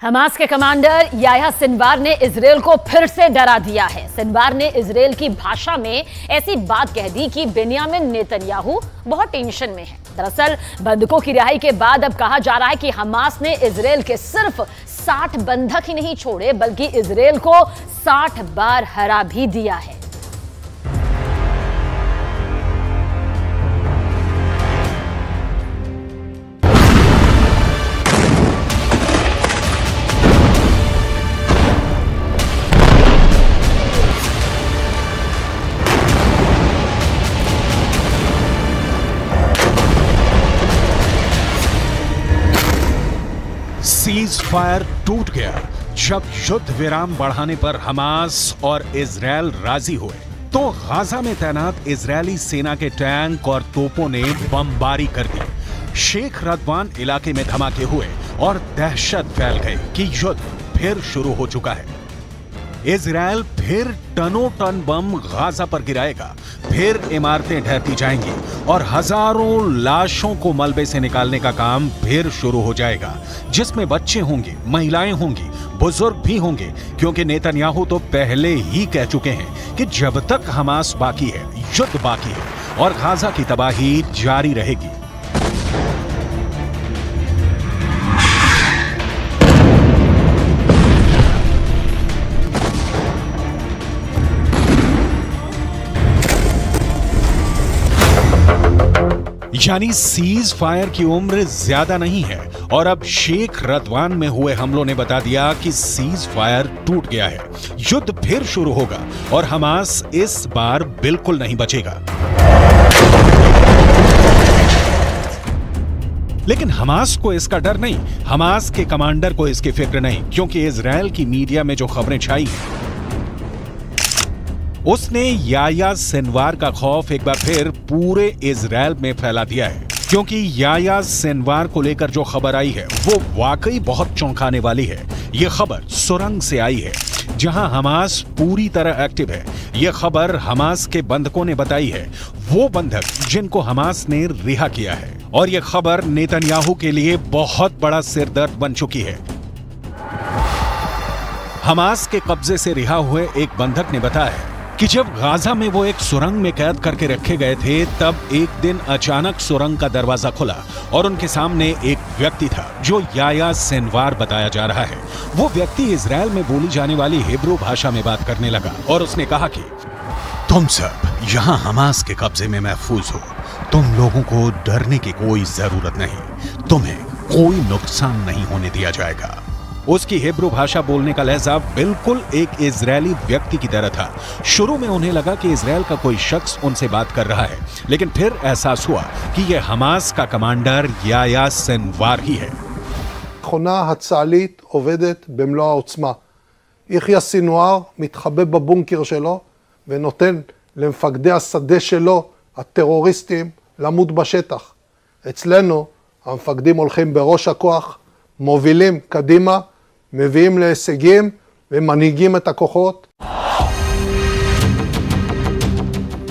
Hamas के commander Yahya Sinwar ने Israel को फिर से डरा दिया है। सिनवार ने इजरायल की भाषा में ऐसी बात कह दी कि बेंयामिन नेतन्याहू बहुत टेंशन में है। दरअसल बंधकों की रिहाई के बाद अब कहा जा रहा है कि हमास ने इजरायल के सिर्फ 60 बंधक ही नहीं छोड़े बल्कि इजरायल को 60 बार हरा भी दिया है। सीज फायर टूट गया जब युद्ध विराम बढ़ाने पर हमास और इजरायल राजी हुए तो गाजा में तैनात इजरायली सेना के टैंक और तोपों ने बमबारी कर दी। शेख रदवान इलाके में धमाके हुए और दहशत फैल गई कि युद्ध फिर शुरू हो चुका है। इजरायल फिर टनों टन बम गाजा पर गिराएगा, फिर इमारतें ढहती जाएंगी और हजारों लाशों को मलबे से निकालने का काम फिर शुरू हो जाएगा, जिसमें बच्चे होंगे, महिलाएं होंगी, बुजुर्ग भी होंगे, क्योंकि नेतन्याहू तो पहले ही कह चुके हैं कि जब तक हमास बाकी है, युद्ध बाकी है और गाजा की तबाही जारी रहेगी। यानी सीज फायर की उम्र ज्यादा नहीं है और अब शेख रदवान में हुए हमलों ने बता दिया कि सीज फायर टूट गया है। युद्ध फिर शुरू होगा और हमास इस बार बिल्कुल नहीं बचेगा। लेकिन हमास को इसका डर नहीं, हमास के कमांडर को इसकी फिक्र नहीं, क्योंकि इजरायल की मीडिया में जो खबरें छाई हैं उसने याह्या सिनवार का खौफ एक बार फिर पूरे इजरायल में फैला दिया है। क्योंकि याह्या सिनवार को लेकर जो खबर आई है वो वाकई बहुत चौंकाने वाली है। ये खबर सुरंग से आई है जहां हमास पूरी तरह एक्टिव है। ये खबर हमास के बंधकों ने बताई है, वो बंधक जिनको हमास ने रिहा किया है। और ये खबर नेतन्याहू के लिए बहुत बड़ा सिरदर्द बन चुकी है। हमास के कब्जे से रिहा हुए एक बंधक ने बताया कि जब गाजा में वो एक सुरंग में कैद करके रखे गए थे तब एक दिन अचानक सुरंग का दरवाजा खुला और उनके सामने एक व्यक्ति था जो याह्या सिनवार बताया जा रहा है। वो व्यक्ति इजरायल में बोली जाने वाली हिब्रू भाषा में बात करने लगा और उसने कहा कि तुम सब यहाँ हमास के कब्जे में महफूज हो, तुम लोगों को डरने की कोई जरूरत नहीं, तुम्हें कोई नुकसान नहीं होने दिया जाएगा। उसकी हिब्रू भाषा बोलने का लहजा बिल्कुल एक इजरायली व्यक्ति की तरह था। शुरू में उन्हें लगा कि इजरायल का कोई शख्स उनसे बात कर रहा है, लेकिन फिर एहसास हुआ कि यह हमास का कमांडर याह्या सिनवार ही है। המכונה הצה"לית עובדת במלוא העוצמה. יחיא סינואר מתחבא בבונקר שלו ונותן למפקדי השדה שלו, הטרוריסטים, למות בשטח. אצלנו המפקדים הולכים בראש הכוח, מובילים קדימה, מביאים להישגים ומנהיגים את הכוחות.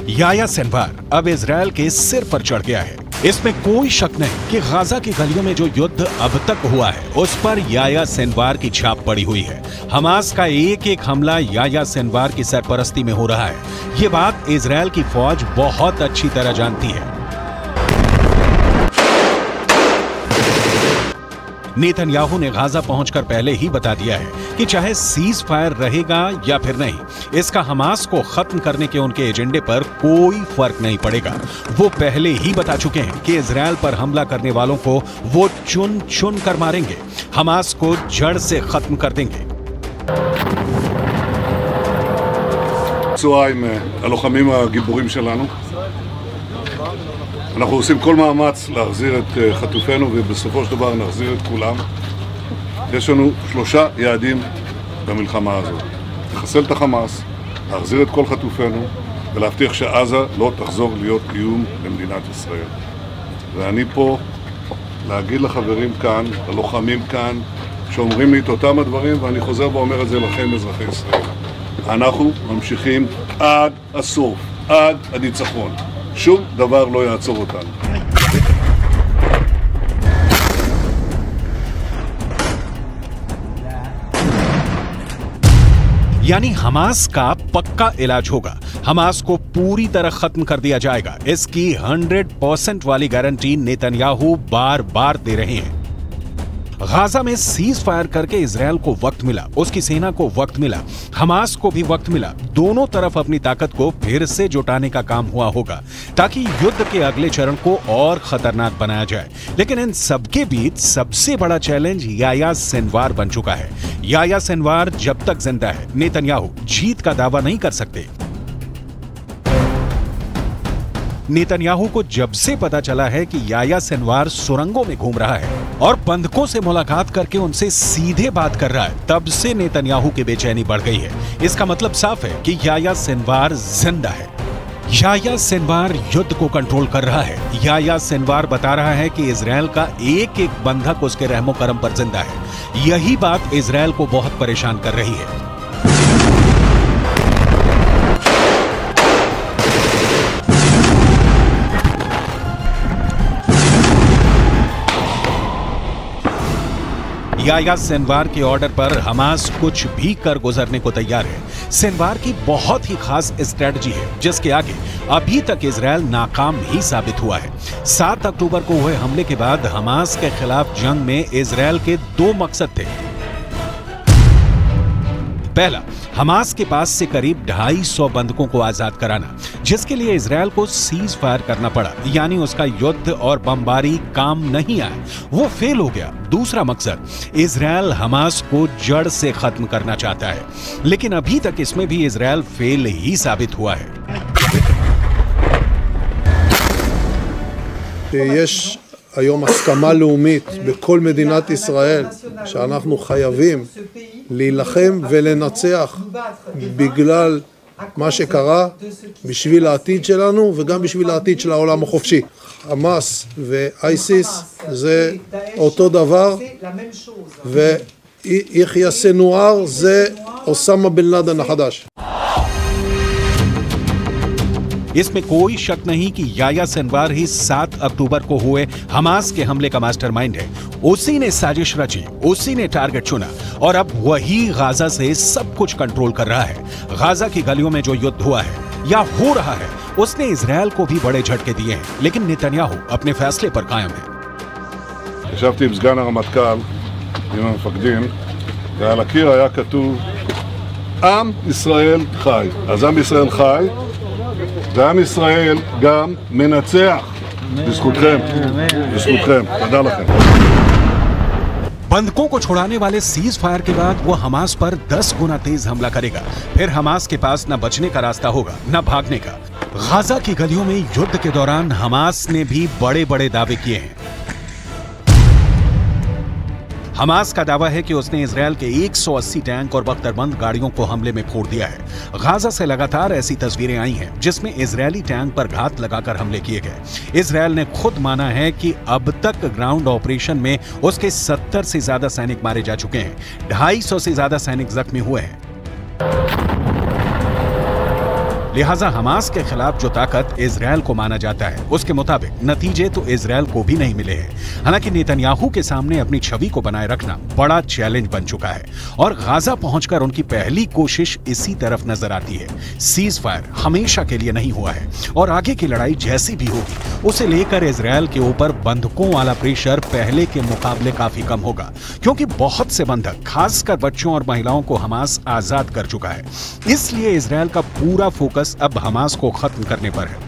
याह्या सिनवार अब इजरायल के सिर पर चढ़ गया है। इसमें कोई शक नहीं कि गाजा की गलियों में जो युद्ध अब तक हुआ है उस पर याह्या सिनवार की छाप पड़ी हुई है। हमास का एक एक हमला याह्या सिनवार की सरपरस्ती में हो रहा है। ये बात इजरायल की फौज बहुत अच्छी तरह जानती है। नेतन्याहू ने गाजा पहुंचकर पहले ही बता दिया है कि चाहे सीज फायर रहेगा या फिर नहीं, इसका हमास को खत्म करने के उनके एजेंडे पर कोई फर्क नहीं पड़ेगा। वो पहले ही बता चुके हैं कि इजरायल पर हमला करने वालों को वो चुन चुन कर मारेंगे, हमास को जड़ से खत्म कर देंगे। צהריים הלוחמים הגיבורים שלנו. אנחנו עושים כל מאמץ להחזיר את חטופינו ובסופו של דבר נחזיר את כולם. יש לנו 3 יעדים במלחמה הזאת. לחסל את החמאס, להחזיר את כל חטופינו ולהבטיח שעזה לא תחזור להיות איום למדינת ישראל. ואני פה להגיד לחברים כאן, ללוחמים כאן, שאומרים לי את אותם הדברים, ואני חוזר ואומר את זה לכם אזרחי ישראל. אנחנו ממשיכים עד הסוף, עד הניצחון. שום דבר לא יעצור אותנו. यानी हमास का पक्का इलाज होगा, हमास को पूरी तरह खत्म कर दिया जाएगा। इसकी 100% वाली गारंटी नेतन्याहू बार बार दे रहे हैं। गाजा में सीज फायर करके इजरायल को वक्त मिला, उसकी सेना को वक्त मिला, हमास को भी वक्त मिला। दोनों तरफ अपनी ताकत को फिर से जुटाने का काम हुआ होगा ताकि युद्ध के अगले चरण को और खतरनाक बनाया जाए। लेकिन इन सबके बीच सबसे बड़ा चैलेंज याह्या सिनवार बन चुका है। याह्या सिनवार जब तक जिंदा है, नेतन्याहू जीत का दावा नहीं कर सकते। नेतन्याहू को जब से पता चला है कि याह्या सिनवार सुरंगों में घूम रहा है और बंधकों से मुलाकात करके उनसे सीधे बात कर रहा है, तब से नेतन्याहू की बेचैनी बढ़ गई है। इसका मतलब साफ है कि याह्या सिनवार जिंदा है। याह्या सिनवार युद्ध को कंट्रोल कर रहा है। याह्या सिनवार बता रहा है कि इजरायल का एक एक बंधक उसके रहमो करम पर जिंदा है। यही बात इजरायल को बहुत परेशान कर रही है। याह्या सिनवार के ऑर्डर पर हमास कुछ भी कर गुजरने को तैयार है। सिनवार की बहुत ही खास स्ट्रेटजी है जिसके आगे अभी तक इजरायल नाकाम ही साबित हुआ है। 7 अक्टूबर को हुए हमले के बाद हमास के खिलाफ जंग में इजरायल के 2 मकसद थे। पहला, हमास के पास से करीब 250 बंधकों को आजाद कराना, जिसके लिए इजरायल को सीज फायर करना पड़ा, यानी उसका युद्ध और बमबारी काम नहीं आया, वो फेल हो गया। दूसरा मकसद, इजरायल हमास को जड़ से खत्म करना चाहता है, लेकिन अभी तक इसमें भी इजरायल फेल ही साबित हुआ है। יש היום הסכמה לאומית בכל מדינת ישראל שאנחנו חייבים להילחם ולנצח בגלל מה שקרה, בשביל העתיד שלנו וגם בשביל העתיד של העולם החופשי. חמאס ואייסיס זה אותו דבר, ויחיא סנואר זה אוסמה בן לאדן החדש. इसमें कोई शक नहीं कि याह्या सिनवार ही 7 अक्टूबर को हुए हमास के हमले का मास्टरमाइंड है। उसी ने साजिश रची, उसी ने टारगेट चुना और अब वही गाजा से सब कुछ कंट्रोल कर रहा है। गाजा की गलियों में जो युद्ध हुआ है या हो रहा है, उसने इजरायल को भी बड़े झटके दिए हैं, लेकिन नेतन्याहू अपने फैसले पर कायम है। ישבתי עם סגן הרמטכ"ל, עם המפקדים, ועל הקיר היה כתוב עם ישראל חי. אז עם ישראל חי, ועם ישראל גם מנצח. בזכותכם, בזכותכם. תודה לכם. बंधकों को छुड़ाने वाले सीज फायर के बाद वो हमास पर 10 गुना तेज हमला करेगा। फिर हमास के पास न बचने का रास्ता होगा न भागने का। गाजा की गलियों में युद्ध के दौरान हमास ने भी बड़े बड़े दावे किए हैं। हमास का दावा है कि उसने इजरायल के 180 टैंक और बख्तरबंद गाड़ियों को हमले में फोड़ दिया है। गाजा से लगातार ऐसी तस्वीरें आई हैं जिसमें इजरायली टैंक पर घात लगाकर हमले किए गए। इजरायल ने खुद माना है कि अब तक ग्राउंड ऑपरेशन में उसके 70 से ज्यादा सैनिक मारे जा चुके हैं, 250 से ज्यादा सैनिक जख्मी हुए हैं। लिहाजा हमास के खिलाफ जो ताकत इजरायल को माना जाता है, उसके मुताबिक नतीजे तो इजरायल को भी नहीं मिले हैं। हालांकि नेतन्याहू के सामने अपनी छवि को बनाए रखना बड़ा चैलेंज बन चुका है और गाजा पहुंचकर उनकी पहली कोशिश इसी तरफ नजर आती है। सीज फायर हमेशा के लिए नहीं हुआ है और आगे की लड़ाई जैसी भी होगी, उसे लेकर इजरायल के ऊपर बंधकों वाला प्रेशर पहले के मुकाबले काफी कम होगा, क्योंकि बहुत से बंधक, खासकर बच्चों और महिलाओं को हमास आजाद कर चुका है। इसलिए इजरायल का पूरा फोकस अब हमास को खत्म करने पर है।